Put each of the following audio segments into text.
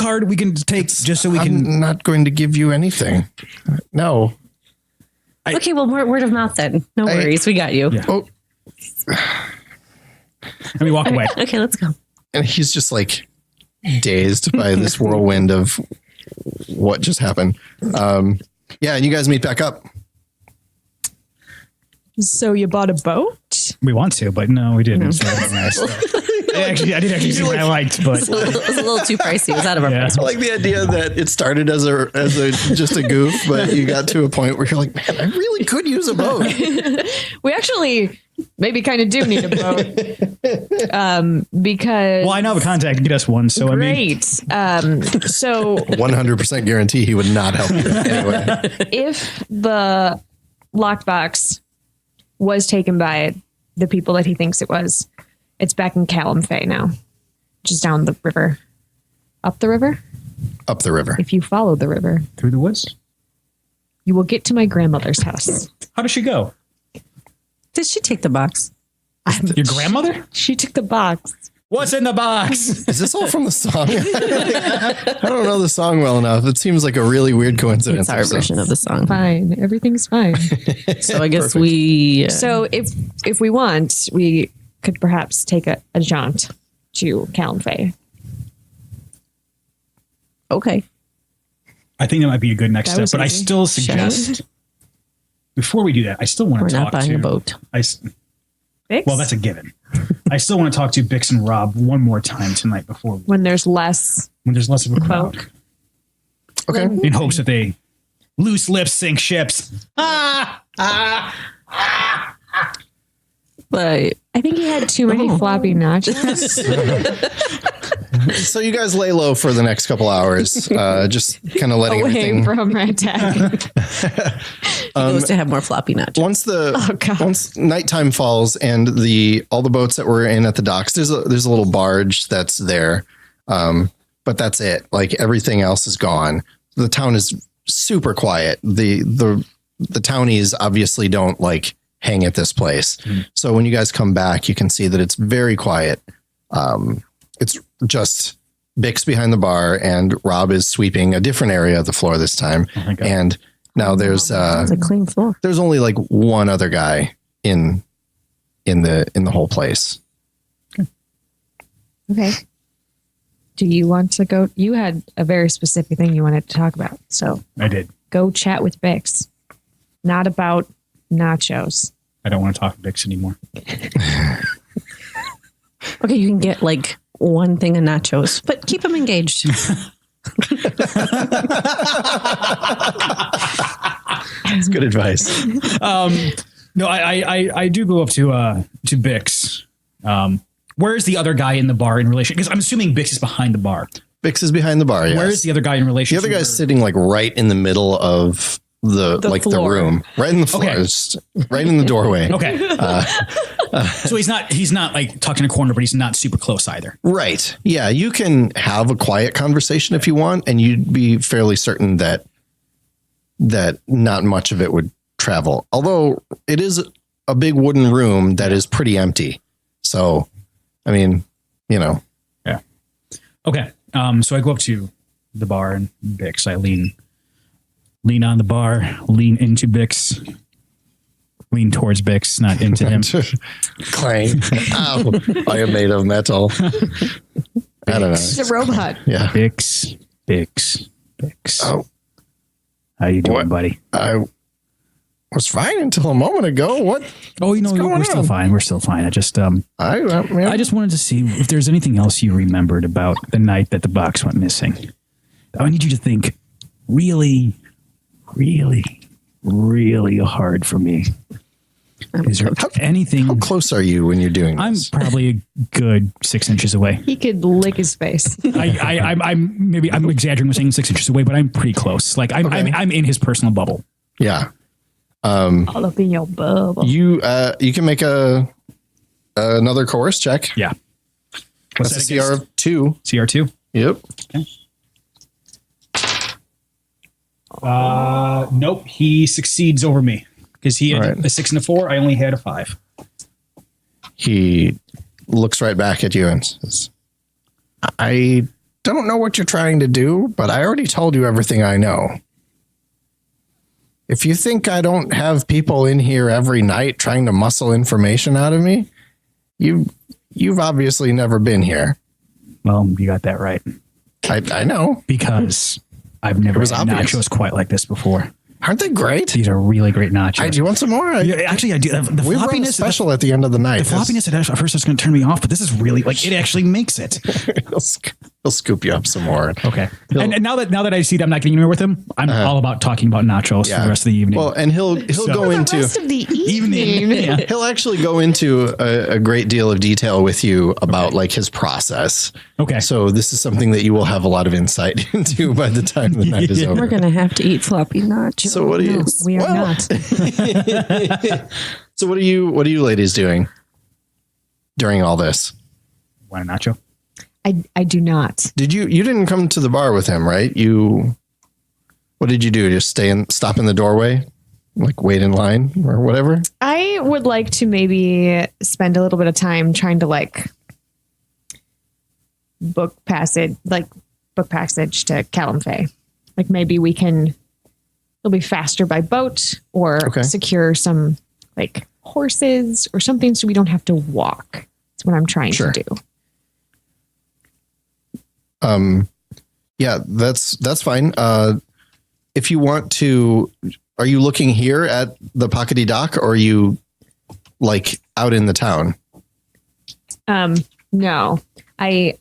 card we can take just so we can. I'm not going to give you anything. No. Okay, well, word of mouth then. No worries, we got you. Yeah. Oh. And we walk away. Okay, let's go. And he's just like dazed by this whirlwind of what just happened. Yeah, and you guys meet back up. So you bought a boat? We want to, but no, we didn't. So nice. I did actually see what I liked, but It was a little too pricey. It was out of our price. I like the idea that it started as a just a goof, but you got to a point where you're like, man, I really could use a boat. We actually maybe kind of do need a boat. Because well, I know the contact to get us one. So great. So 100% guarantee he would not help you anyway. if the lockbox was taken by the people that he thinks it was, it's back in Callum Fay now, just down the river. Up the river? Up the river. If you follow the river, through the woods, you will get to my grandmother's house. How does she go? Did she take the box? Your grandmother? She took the box. What's in the box? Is this all from the song? I don't know the song well enough. It seems like a really weird coincidence. It's our version of the song. Fine. Everything's fine. So I guess we... So if we want, we could perhaps take a jaunt to Callum Fay. Okay. I think that might be a good next That step, was but I easy. still suggest before we do that, I still want We're to not talk buying to a boat. Bix? Well, that's a given. I still want to talk to Bix and Rob one more time tonight before When there's less when there's less of a crowd, folk. Okay. in hopes that they loose lips sink ships. But I think he had too many floppy nachos. So you guys lay low for the next couple hours, just kind of letting Away everything. from Ragtag. he goes to have more floppy nachos. Once nighttime falls and all the boats that were in at the docks, there's a little barge that's there, but that's it. Like everything else is gone. The town is super quiet. The townies obviously don't like hang at this place. So when you guys come back, you can see that it's very quiet. It's just Bix behind the bar, and Rob is sweeping a different area of the floor this time. my God. And now there's It's a clean floor. there's only like one other guy in the whole place. Okay. Do you want to go? You had a very specific thing you wanted to talk about. So I did. go chat with Bix. Not about nachos. I don't want to talk to Bix anymore. Okay, you can get like one thing of nachos, but keep them engaged. That's good advice. No, I do go up to Bix. Where's the other guy in the bar in relation? Because I'm assuming Bix is behind the bar. Bix is behind the bar. Yes. Where's the other guy in relation? The other guy's sitting like right in the middle of the floor. room, right in the floor, Okay. just right in the doorway. Okay. So he's not like tucked in a corner, but he's not super close either. Right. Yeah. You can have a quiet conversation if you want, and you'd be fairly certain that not much of it would travel. Although it is a big wooden room that is pretty empty. So, I mean, Yeah. Okay. So I go up to the bar and Bix. I lean on the bar, lean into Bix, lean towards Bix, not into him. Clang. Ow. I am made of metal. I don't know. It's a robot. Yeah. Bix. Oh, How you doing, What? buddy? I was fine until a moment ago. What? Oh, going we're still on? fine. We're still fine. I just I just wanted to see if there's anything else you remembered about the night that the box went missing. I need you to think really, really, really hard for me. Is there anything? How close are you when you're doing I'm this? probably a good 6 inches away. He could lick his face. I'm exaggerating with saying 6 inches away, but I'm pretty close. Like I'm in his personal bubble. Yeah. All up in your bubble. You can make another chorus check. Yeah. What's That's a that CR against? of 2. CR2. Yep. Nope. He succeeds over me because he had Right. a 6 and a 4. I only had a 5. He looks right back at you and says, I don't know what you're trying to do, but I already told you everything I know. If you think I don't have people in here every night trying to muscle information out of me, you've obviously never been here. Well, you got that right. I know. Because I've never was had obvious. nachos quite like this before. Aren't they great? These are really great nachos. Do you want some more? Yeah, actually, I do. The We run a floppiness, special at the end of the night. the floppiness at first was going to turn me off, but this is really like it actually makes it. He'll scoop you up some more. Okay. And now that I see that I'm not getting anywhere with him, I'm all about talking about nachos for the rest of the evening. Well, and he'll go into The rest of the evening. Yeah. he'll actually go into a great deal of detail with you about like his process. Okay. So this is something that you will have a lot of insight into by the time the night is over. We're gonna have to eat floppy nachos. So what do you? We are not. So what are you ladies doing during all this? Want a nacho? I do not. You didn't come to the bar with him, right? What did you do? Just stop in the doorway, like wait in line or whatever? I would like to maybe spend a little bit of time trying to like book passage to Callum Fay. Like maybe it'll be faster by boat or secure some like horses or something so we don't have to walk. That's what I'm trying to do. Yeah, that's fine. If you want to, are you looking here at the Pockety Dock or are you like out in the town? No, I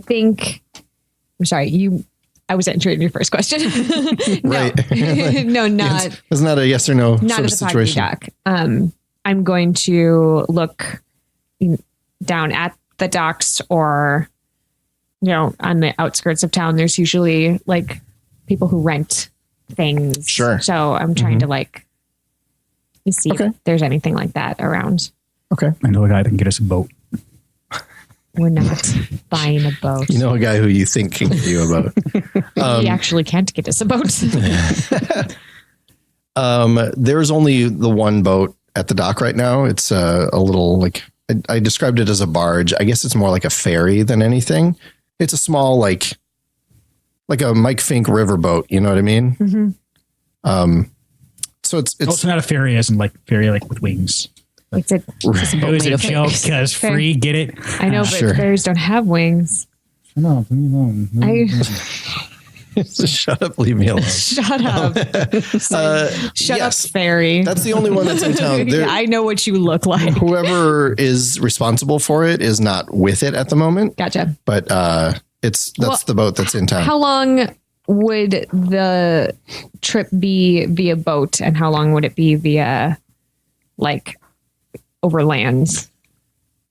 think, I'm sorry, I was answering your first question. No, Right. no, not. Isn't that a yes or no Not sort at of the situation? Pockety Dock. I'm going to look down at the docks or, on the outskirts of town. There's usually like people who rent things. Sure. So I'm trying to like see if there's anything like that around. Okay. I know a guy that can get us a boat. We're not buying a boat. You know a guy who you think can give you a boat. He actually can't get us a boat. There's only the one boat at the dock right now. It's a little like I described it as a barge. I guess it's more like a ferry than anything. It's a small like a Mike Fink river boat. You know what I mean? Mm-hmm. So it's Also not a ferry as in like ferry like with wings. It's a It was a joke because free, get it? I know, but Sure. ferries don't have wings. No, leave me alone. shut up, leave me alone. Shut up. Shut yes. up, fairy. That's the only one that's in town. Yeah, I know what you look like. Whoever is responsible for it is not with it at the moment. Gotcha. But that's the boat that's in town. How long would the trip be via boat and how long would it be via like over lands?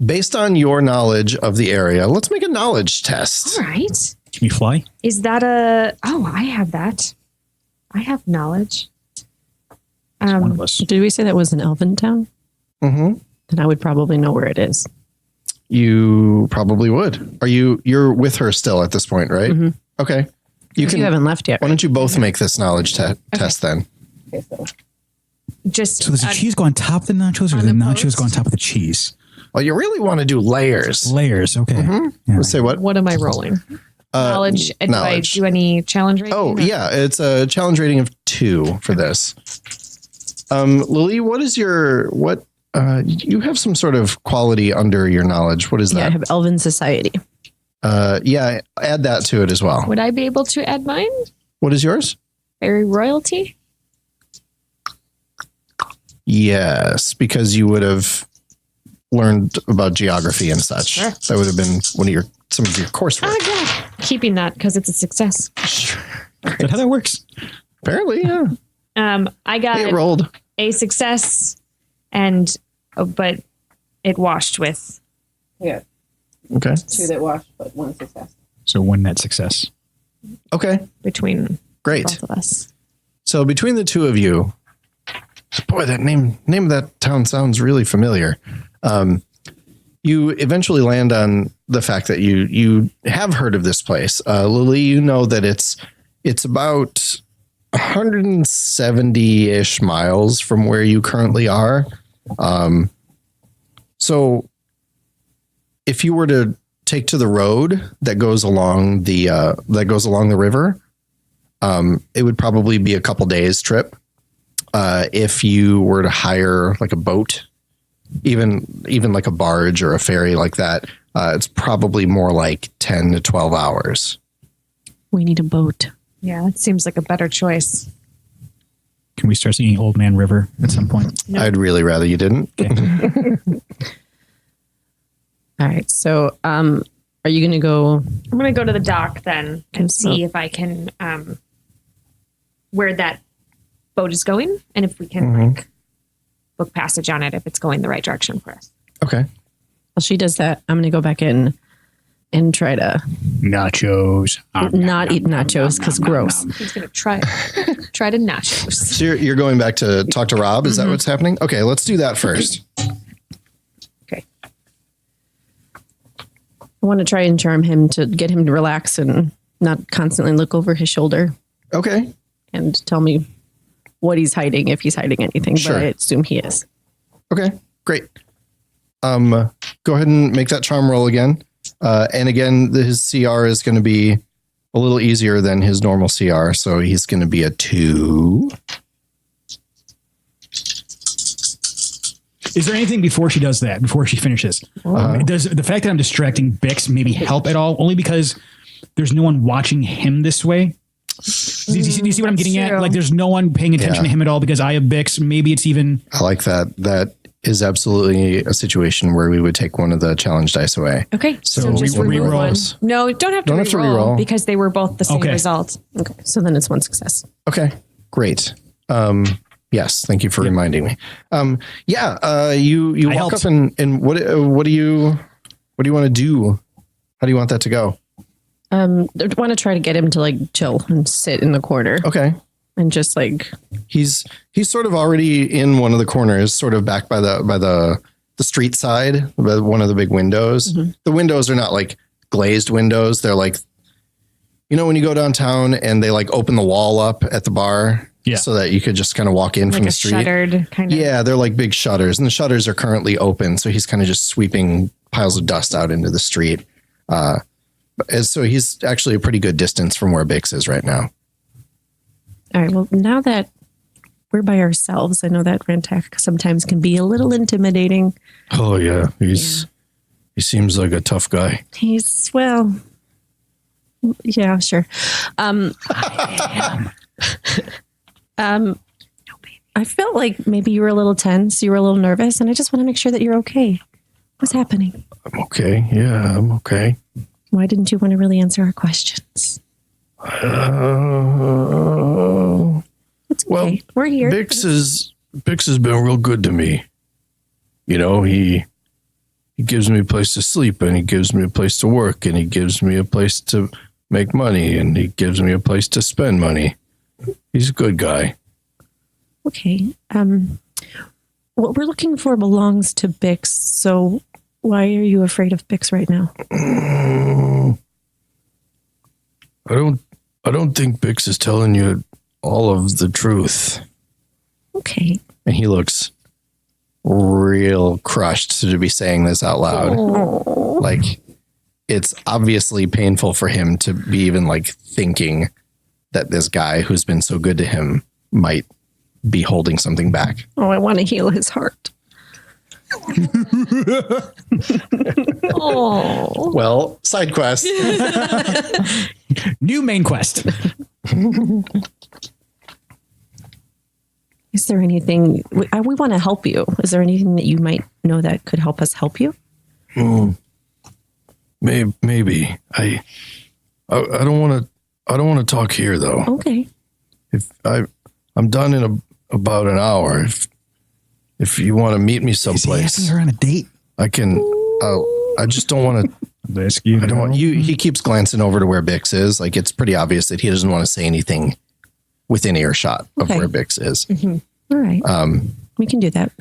Based on your knowledge of the area, let's make a knowledge test. All right. Can you fly? Is that I have that. I have knowledge. One of us. Did we say that was an elven town? Mm-hmm. Then I would probably know where it is. You probably would. You're with her still at this point, right? Mhm. Okay. You haven't left yet. Why don't you both make this knowledge test then? Okay, so Just So does the cheese go on top of the nachos or on the the nachos post? go on top of the cheese? Well, you really want to do layers. Layers, okay. Yeah. Let's say what? what am I rolling? Knowledge. Do I knowledge. do any challenge rating? Oh, yeah. It's a challenge rating of 2 for this. Lily, what is you have some sort of quality under your knowledge. What is yeah, I that? have elven society. Yeah, add that to it as well. Would I be able to add mine? What is yours? Fairy royalty? Yes, because you would have learned about geography and such. Sure. That would have been some of your coursework. Oh, yeah. Keeping that because it's a success. Is that how that works? Apparently, yeah. I got It rolled. a success but it washed with Yeah, Okay. 2 that washed, but 1 success. So one net success. Okay. between Great. both of us. So between the two of you, boy, that name of that town sounds really familiar. You eventually land on the fact that you have heard of this place. Lily, you know that it's about 170-ish miles from where you currently are. So if you were to take to the road that goes along the river, it would probably be a couple days trip. If you were to hire like a boat, even like a barge or a ferry like that, it's probably more like 10 to 12 hours. We need a boat. Yeah, that seems like a better choice. Can we start singing Old Man River at some point? No. I'd really rather you didn't. All right. So, are you going to go? I'm going to go to the dock then and so- see if I can, where that boat is going and if we can like book passage on it if it's going the right direction for us. Okay. While she does that, I'm going to go back in and try to Nachos. not eat nachos because gross. He's going to try to nachos. So you're going back to talk to Rob? Is that what's happening? Okay, let's do that first. Okay. I want to try and charm him to get him to relax and not constantly look over his shoulder Okay. and tell me what he's hiding, if he's hiding anything, Sure. but I assume he is. Okay, great. Go ahead and make that charm roll again. And again, his CR is going to be a little easier than his normal CR. So he's going to be a 2. Is there anything before she does that, before she finishes? Does the fact that I'm distracting Bix maybe help at all? Only because there's no one watching him this way. Do you see what I'm getting That's at? true. Like there's no one paying attention to him at all because I have Bix. Maybe it's even... I like that. That is absolutely a situation where we would take one of the challenge dice away. Okay, so So just we remove one. re-rolls. No, don't have to Don't have to re-roll re-roll. because they were both the same Okay. result. Okay. So then it's one success. Okay, great. Yes, thank you for reminding me. You I walk helped. up and what do you want to do? How do you want that to go? I want to try to get him to like chill and sit in the corner Okay. and just like, He's sort of already in one of the corners, sort of back by the street side, by one of the big windows. The windows are not like glazed windows. They're like, when you go downtown and they like open the wall up at the bar so that you could just kind of walk in Like from a the street. shuttered kind of. Yeah, they're like big shutters, and the shutters are currently open. So he's kind of just sweeping piles of dust out into the street. So he's actually a pretty good distance from where Bix is right now. all right, well, now that we're by ourselves, I know that Rantak sometimes can be a little intimidating. Oh yeah, he seems like a tough guy. He's, well, yeah, sure. I felt like maybe you were a little tense, you were a little nervous, and I just want to make sure that you're okay. What's happening? I'm okay. Yeah, I'm okay. Why didn't you want to really answer our questions? Well, It's okay. We're here. Bix has been real good to me. He gives me a place to sleep, and he gives me a place to work, and he gives me a place to make money, and he gives me a place to spend money. He's a good guy. Okay. What we're looking for belongs to Bix, so why are you afraid of Bix right now? I don't think Bix is telling you all of the truth. Okay. And he looks real crushed to be saying this out loud. Like, it's obviously painful for him to be even like thinking that this guy who's been so good to him might be holding something back. Oh, I want to heal his heart. Oh, Well, side quest. New main quest. Is there anything we want to help you? Is there anything that you might know that could help us help you? Maybe. I don't want to talk here though. Okay. If I'm done in about an hour. If you want to meet me Is he asking someplace, her on a date? I can. I just don't want to. Rescue. I don't want you. He keeps glancing over to where Bix is. Like, it's pretty obvious that he doesn't want to say anything within earshot of Okay. where Bix is. All right. We can do that.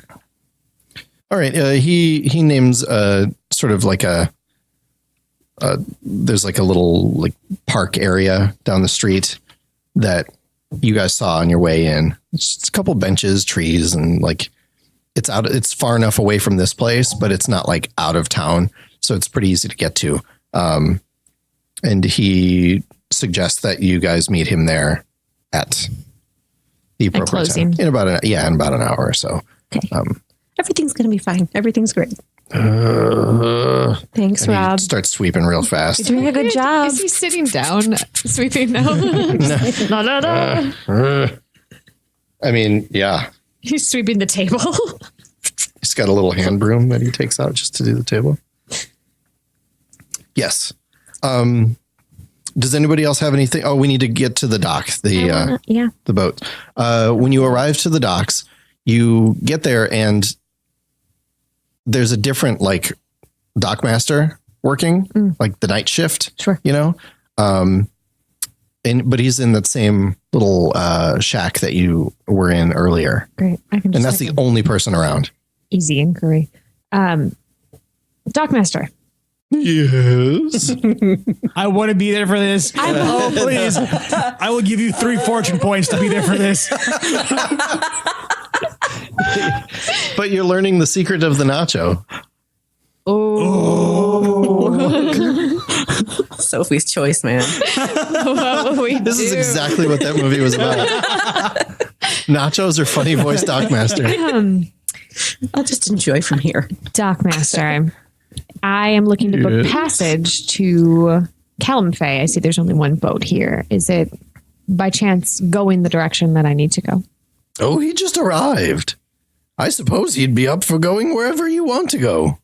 All right. He names sort of like there's like a little like park area down the street that you guys saw on your way in. It's just a couple benches, trees, and like it's far enough away from this place, but it's not like out of town. So it's pretty easy to get to. And he suggests that you guys meet him there at the appropriate time. closing. In about an hour or so. Okay. Everything's going to be fine. Everything's great. Thanks, And Rob. he starts sweeping real fast. You're doing a good job. Is he sitting down, sweeping now? No. I mean, yeah. He's sweeping the table. He's got a little hand broom that he takes out just to do the table. Yes. Does anybody else have anything? Oh, we need to get to the dock, yeah. the boat. When you arrive to the docks, you get there and there's a different like dockmaster working, like the night shift. Sure. You know, but he's in that same little shack that you were in earlier, Great. I can just and that's the only person around. easy inquiry. Dockmaster. Yes. I want to be there for this. Oh, please. I will give you 3 fortune points to be there for this. But you're learning the secret of the nacho. Sophie's choice, man. This is exactly what that movie was about. Nachos are funny voice dockmaster. I'll just enjoy from here. Dockmaster. I am looking to book passage to Calamfey. I see there's only one boat here. Is it by chance going the direction that I need to go? Oh, he just arrived. I suppose he'd be up for going wherever you want to go.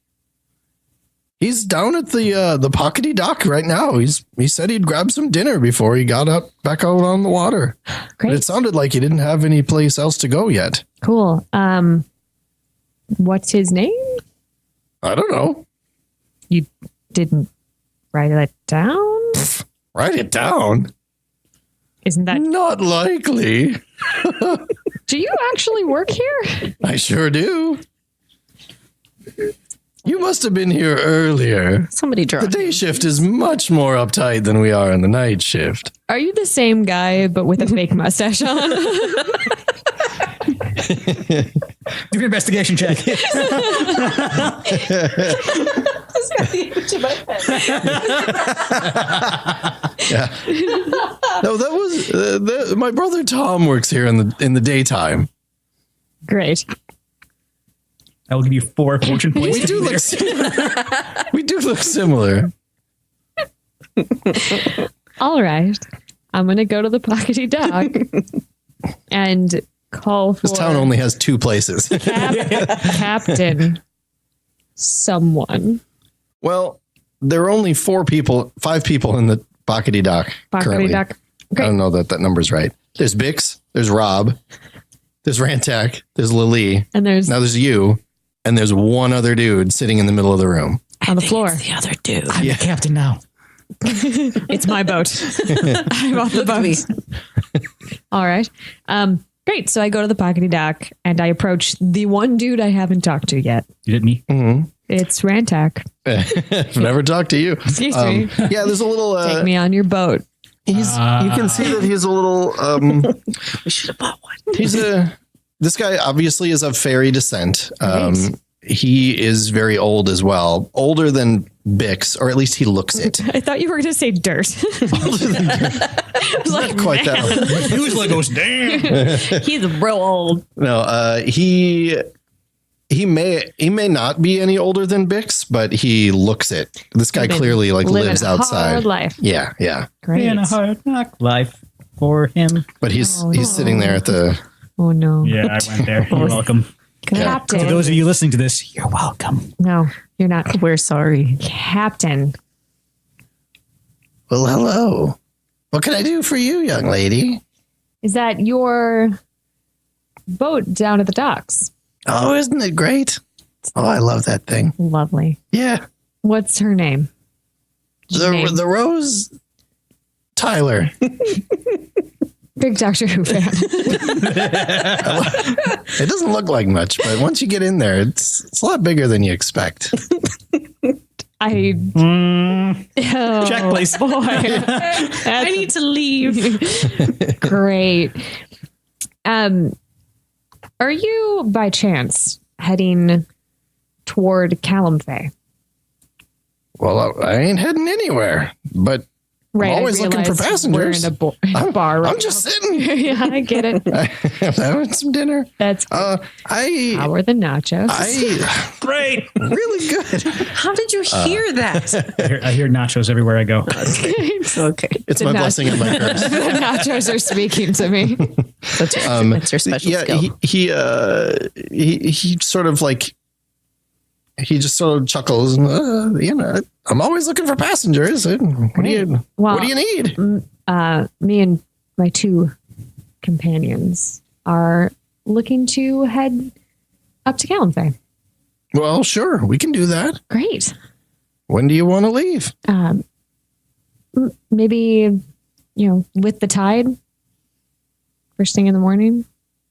He's down at the Pockety Dock right now. He said he'd grab some dinner before he got up back out on the water. Great. But it sounded like he didn't have any place else to go yet. Cool. What's his name? I don't know. You didn't write that down? Write it down. Isn't that... Not likely. Do you actually work here? I sure do. You must have been here earlier. Somebody The draw. day shift is much more uptight than we are in the night shift. Are you the same guy, but with a fake mustache on? Do an investigation check. Yeah. No, that was my brother Tom works here in the daytime. Great. I will give you 4 fortune points. We do look similar. We do look similar. All right. I'm going to go to the Pockety Dock and call for This town only has 2 places. Captain someone. Well, there are only 5 people in the Pockety Dock currently. Pockety Dock. I Great. don't know that number's right. There's Bix, there's Rob, there's Rantak, there's Lilea. And there's Now there's you, and there's one other dude sitting in the middle of the room. on the floor. The other dude. I'm the captain now. It's my boat. I'm on the boat. All right. Great. So I go to the Pockety Dock and I approach the one dude I haven't talked to yet. You did me. It's Rantak. I've never talked to you. Excuse me. Yeah, there's a little. Take me on your boat. You can see that he's a little. We should have bought one. This guy obviously is of fairy descent. Great. He is very old as well, older than Bix, or at least he looks it. I thought you were going to say dirt. Like, Quite that old. He was like, "Oh, damn." he's real old. No, he may not be any older than Bix, but he looks it. This guy Been clearly like living lives a outside. hard life. Yeah. Great. Being a hard knock life for him. But he's sitting there at the. Oh no. Yeah, I went there. You're welcome. Captain. For those of you listening to this, you're welcome. No, you're not. We're sorry. Captain. Well, hello. What can I do for you, young lady? Is that your boat down at the docks? Oh, isn't it great? Oh, I love that thing. Lovely. Yeah. What's her name? Name. The Rose Tyler. Big Doctor Who fan. It doesn't look like much, but once you get in there, it's a lot bigger than you expect. I Check, please. Boy. I need to leave. Great. Are you by chance heading toward Calamfey? Well, I ain't heading anywhere, but Right. I'm always I looking for realize we're passengers. in a bar. Right I'm just sitting. yeah, I get it. I'm having some dinner. That's How are the nachos. Great. really good. How did you hear that? I hear nachos everywhere I go. Okay. It's The my nach- blessing and my curse. the nachos are speaking to me. That's your special Yeah, skill. he sort of like he just sort of chuckles and I'm always looking for passengers. What do you need? Me and my two companions are looking to head up to Calenfay. Well, sure, we can do that. Great. When do you want to leave? Maybe, with the tide, first thing in the morning.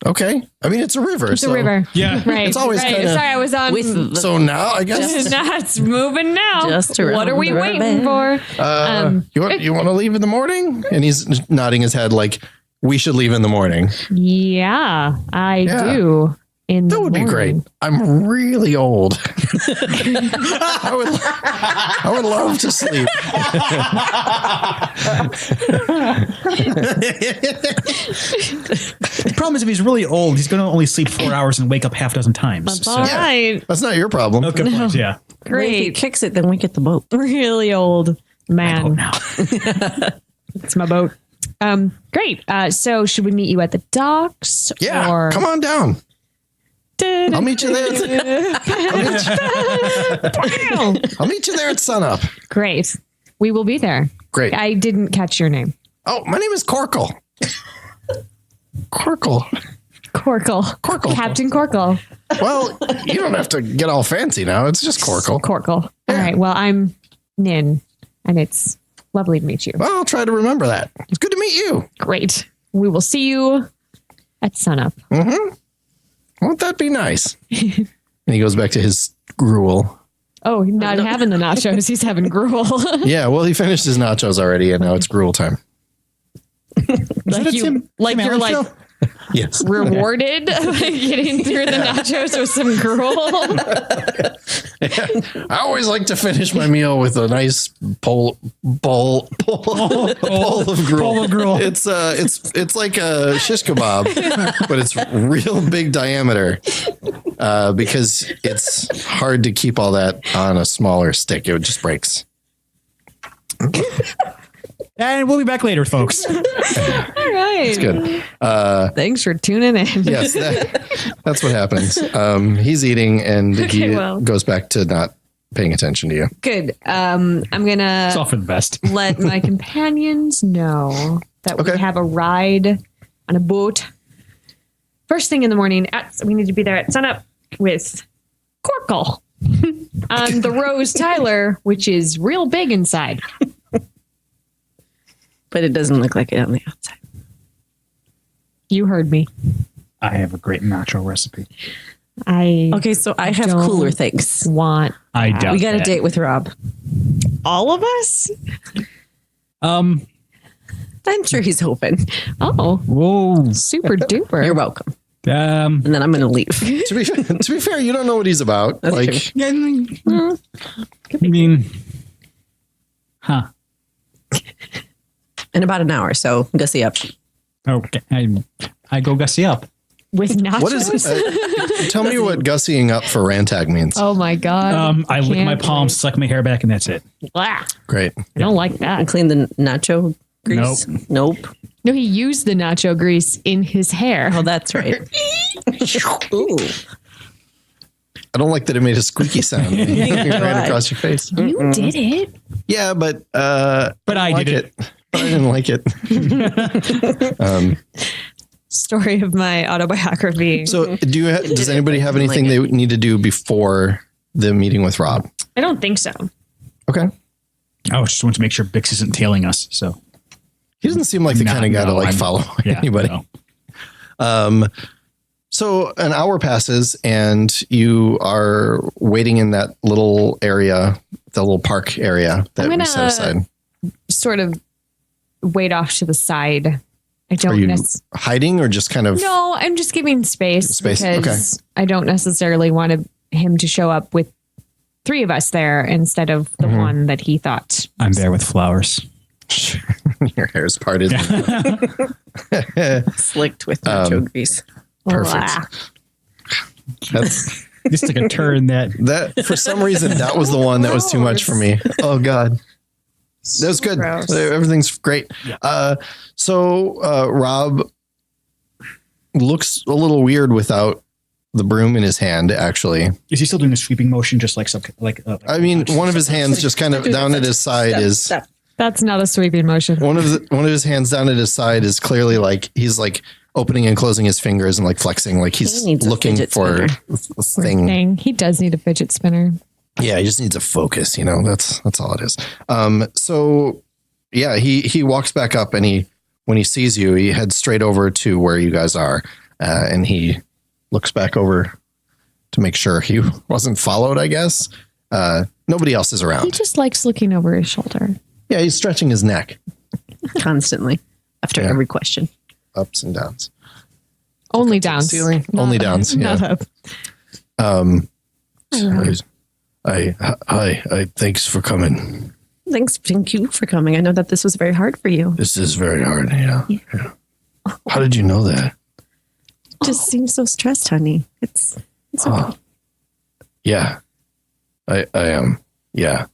Okay, I mean it's a river. It's a river. Yeah. Right. It's always right. kinda- Sorry, I was on. With the, So now I guess That's moving now. Just What are around we the waiting river. for? you want to leave in the morning? And he's nodding his head like we should leave in the morning. Yeah, I Yeah. do. That would be great. I'm really old. I would love to sleep. The problem is if he's really old, he's going to only sleep 4 hours and wake up half a dozen times. That's So- all right. That's not your problem. Okay, point, yeah. If he Great. kicks it, then we get the boat. Really old Oh, man. now. It's my boat. Great. So should we meet you at the docks? Yeah, Or come on down. I'll meet you there. I'll meet you there at sunup. Great. We will be there. Great. I didn't catch your name. Oh, my name is Corkle. Corkle. Corkle. Captain Corkle. Well, you don't have to get all fancy now. It's just Corkle. Corkle. All right. Well, I'm Nin, and it's lovely to meet you. Well, I'll try to remember that. It's good to meet you. Great. We will see you at sunup. Won't that be nice? And he goes back to his gruel. Oh, not having the nachos. He's having gruel. Yeah, well, he finished his nachos already, and now it's gruel time. like Tim you're Allen like show? Yes. rewarded by getting through the nachos with some gruel. I always like to finish my meal with a nice bowl of gruel. Bowl of gruel. It's like a shish kebab, but it's real big diameter because it's hard to keep all that on a smaller stick. It just breaks. And we'll be back later, folks. All right. It's good. Thanks for tuning in. Yes, that's what happens. He's eating and he well. goes back to not paying attention to you. Good. I'm gonna It's all for the best. let my companions know that we Okay. have a ride on a boat first thing in the morning. We need to be there at sunup with Corkle on the Rose Tyler, which is real big inside. But it doesn't look like it on the outside. You heard me. I have a great nacho recipe. I Okay, so I have Don't- cooler things. want I doubt We got a that. date with Rob. all of us. I'm sure he's hoping. Oh, Whoa. super duper. You're welcome. Um, And then I'm going to leave. To be fair, you don't know what he's about. That's like, true. I mean, huh. In about an hour, so gussy up. Okay. I go gussy up. With nachos. what is tell me what gussying up for Rantag means. Oh my god. I lick my Can't palms, suck my hair back, and that's it. wait. Blah. Great. I don't like that. And clean the nacho grease. Nope. No, he used the nacho grease in his hair. Oh, that's right. Ooh. I don't like that it made a squeaky sound right across your face. You did it. Yeah, but But I like did it. But I didn't like it. Story of my autobiography. So, does anybody have anything they need to do before the meeting with Rob? I don't think so. Okay. I just want to make sure Bix isn't tailing us. So He doesn't seem like the kind of guy to I'm- follow yeah, anybody. no. So an hour passes and you are waiting in that little area, the little park area that we set aside. Sort of wait off to the side. I Are don't you hiding or just kind of? No, I'm just giving space, Space, because I don't necessarily want him to show up with three of us there instead of the one that he thought. I'm there with flowers. Your hair's parted. Slicked with nacho grease. Perfect. That's This took a turn that for some reason that was the one that was too much for me. Oh God. That was good. Gross. Everything's great. So Rob looks a little weird without the broom in his hand, actually. Is he still doing a sweeping motion, just like I mean, one of his hands just kind of down at his side is That's not a sweeping motion. one of his hands down at his side is clearly like he's like opening and closing his fingers and like flexing, like he's He needs a looking fidget for a thing. Dang, he does need a fidget spinner. Yeah, he just needs a focus, you know. That's all it is. So yeah, he walks back up and when he sees you, he heads straight over to where you guys are, and he looks back over to make sure he wasn't followed, I guess. Nobody else is He around. just likes looking over his shoulder. Yeah, he's stretching his neck, Constantly after Yeah. every question. ups and downs. Only To the downs. ceiling? Not Only up. downs, yeah. Not up. Hi, thanks for coming. Thank you for coming. I know that this was very hard for you. This is very hard. Yeah. How did you know that? Just seems so stressed, honey. It's okay. Yeah, I am. Yeah.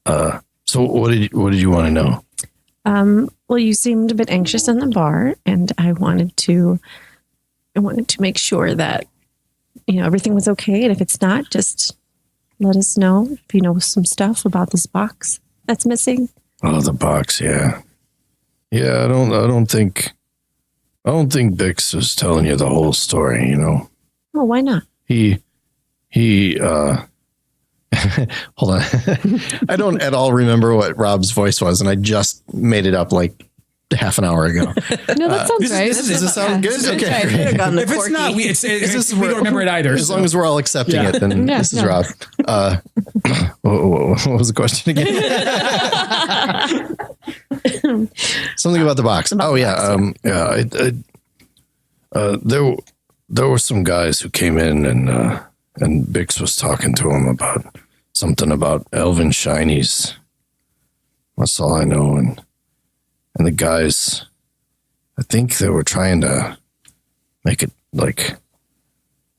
So what did you want to know? Well, you seemed a bit anxious in the bar, and I wanted to make sure that everything was okay. And if it's not, just let us know if you know some stuff about this box that's missing. Oh, the box. Yeah. Yeah. I don't think Bix was telling you the whole story. Oh, why not? He hold on. I don't at all remember what Rob's voice was, and I just made it up like half an hour ago. No, that sounds right. Does this sound good? Okay. Could've gotten the If it's quirky. not, we don't remember it either. As long as we're all accepting it, then Yeah, this is no. Rob. What was the question again? Something about the box. There were some guys who came in and Bix was talking to him about something about elven shinies. That's all I know. And the guys, I think they were trying to make it like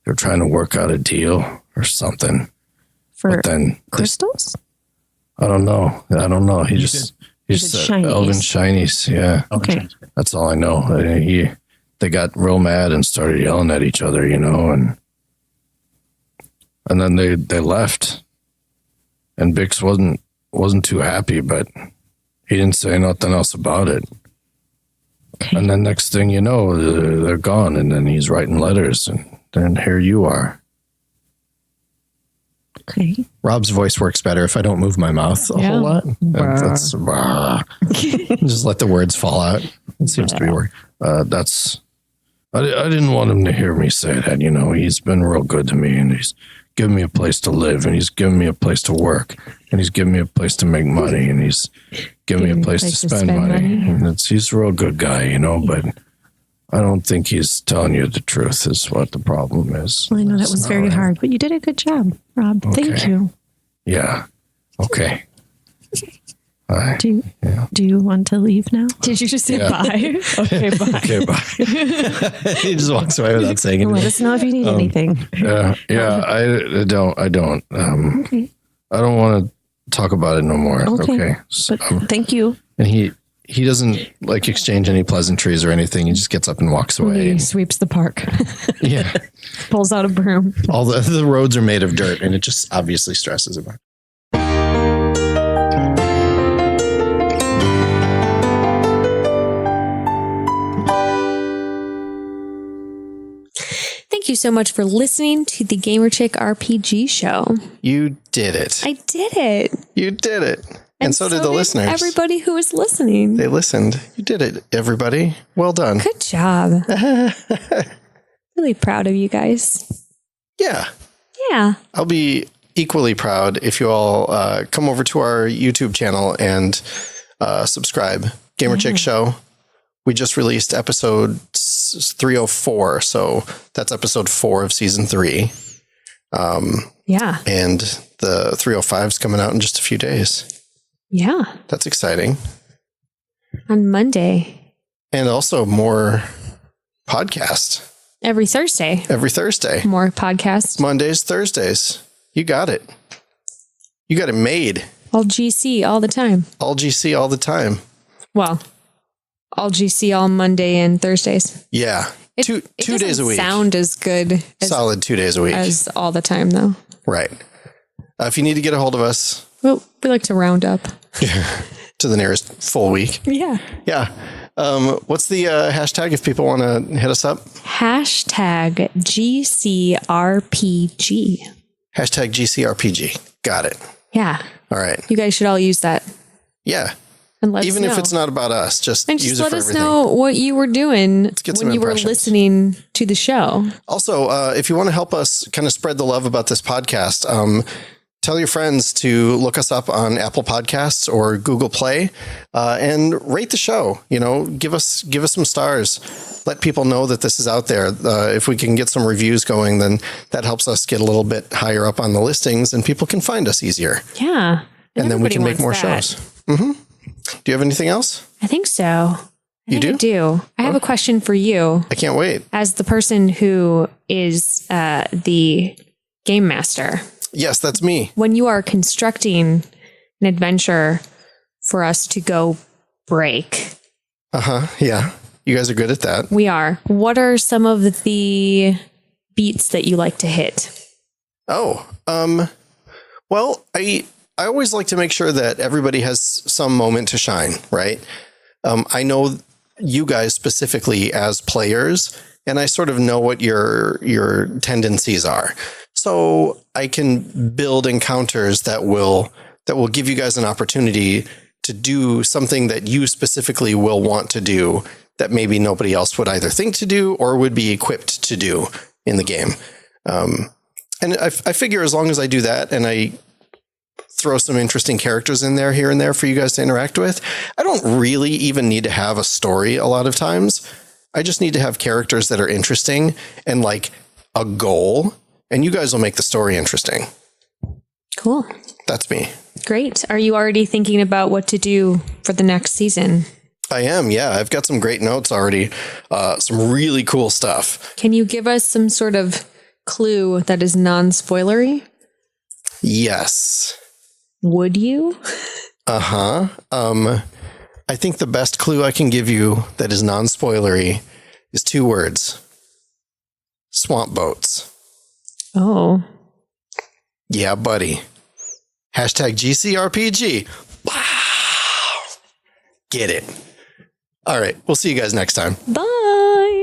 they're trying to work out a deal or something. For But then crystals? I don't know. He said said shinies. elven shinies. Yeah, Okay. that's all I know. They got real mad and started yelling at each other, and then they left. And Bix wasn't too happy, but he didn't say nothing else about it. Okay. And then next thing you know, they're gone. And then he's writing letters, and then here you are. Okay. Rob's voice works better if I don't move my mouth a Yeah. whole lot. That's just let the words fall out. It seems to be working. I didn't want him to hear me say that. He's been real good to me, and he's given me a place to live, and he's given me a place to work, and he's given me a place to make money, and he's given me a place to spend money. And he's a real good guy, but I don't think he's telling you the truth is what the problem is. Well, I know that It's was not very right. hard, but you did a good job, Rob. Thank Okay. you. Yeah. Okay. All right. Do you want to leave now? Did you just say Yeah. bye? Okay, bye. Okay, bye. He just walks away without saying Let anything. us know if you need anything. Yeah, I don't. Okay. I don't want to talk about it no more. Okay. Okay. So, But thank you. and he doesn't like exchange any pleasantries or anything. He just gets up and walks away. He And, sweeps the park, yeah, pulls out a broom. all the roads are made of dirt, and it just obviously stresses him out. Thank you so much for listening to the Gamer Chick RPG show. You did it. I did it. You did it. And so did the listeners. Everybody who was listening. They listened. You did it, everybody. Well done. Good job. Really proud of you guys. Yeah. Yeah. I'll be equally proud if you all come over to our YouTube channel and subscribe. Gamer Chick Show. We just released episode 304, so that's episode 4 of season 3. Yeah. And the 305's coming out in just a few days. Yeah. That's exciting. On Monday. And also more podcast. Every Thursday. Every Thursday. More podcasts. Mondays, Thursdays. You got it. You got it made. All GC all the time. All GC all the time. Well, all GC all Monday and Thursdays. Yeah. Two days a week. Sound as good as, Solid 2 days a week. as all the time, though. Right. If you need to get a hold of us, Well, we like to round up. to the nearest full week. Yeah. Yeah. What's the hashtag if people want to hit us up? Hashtag GCRPG. Hashtag GCRPG. Got it. Yeah. All right. You guys should all use that. Yeah. And let Even us know. if it's not about us, just And use just it let for us everything. know what you were doing get some when you were impressions. listening to the show. Also, if you want to help us kind of spread the love about this podcast, tell your friends to look us up on Apple Podcasts or Google Play and rate the show. You know, give us some stars. Let people know that this is out there. If we can get some reviews going, then that helps us get a little bit higher up on the listings and people can find us easier. Yeah. And then we everybody can make more wants that. shows. Mm-hmm. Do you have anything else? I think so. You do? I do. I have a question for you. I can't wait. As the person who is the game master, Yes, that's me. when you are constructing an adventure for us to go break, Yeah. You guys are good at that. we are. What are some of the beats that you like to hit? Oh, well, I always like to make sure that everybody has some moment to shine, right? I know you guys specifically as players, and I sort of know what your tendencies are. So I can build encounters that will give you guys an opportunity to do something that you specifically will want to do that maybe nobody else would either think to do or would be equipped to do in the game. And I figure as long as I do that and I throw some interesting characters in there here and there for you guys to interact with, I don't really even need to have a story a lot of times. I just need to have characters that are interesting and like a goal, and you guys will make the story interesting. Cool. That's me. Great. Are you already thinking about what to do for the next season? I am, yeah. I've got some great notes already. Some really cool stuff. Can you give us some sort of clue that is non-spoilery? Yes. Would you? I think the best clue I can give you that is non-spoilery is 2 words. Swamp boats. Oh. Yeah, buddy. Hashtag GCRPG. Wow. Get it. All right. We'll see you guys next time. Bye.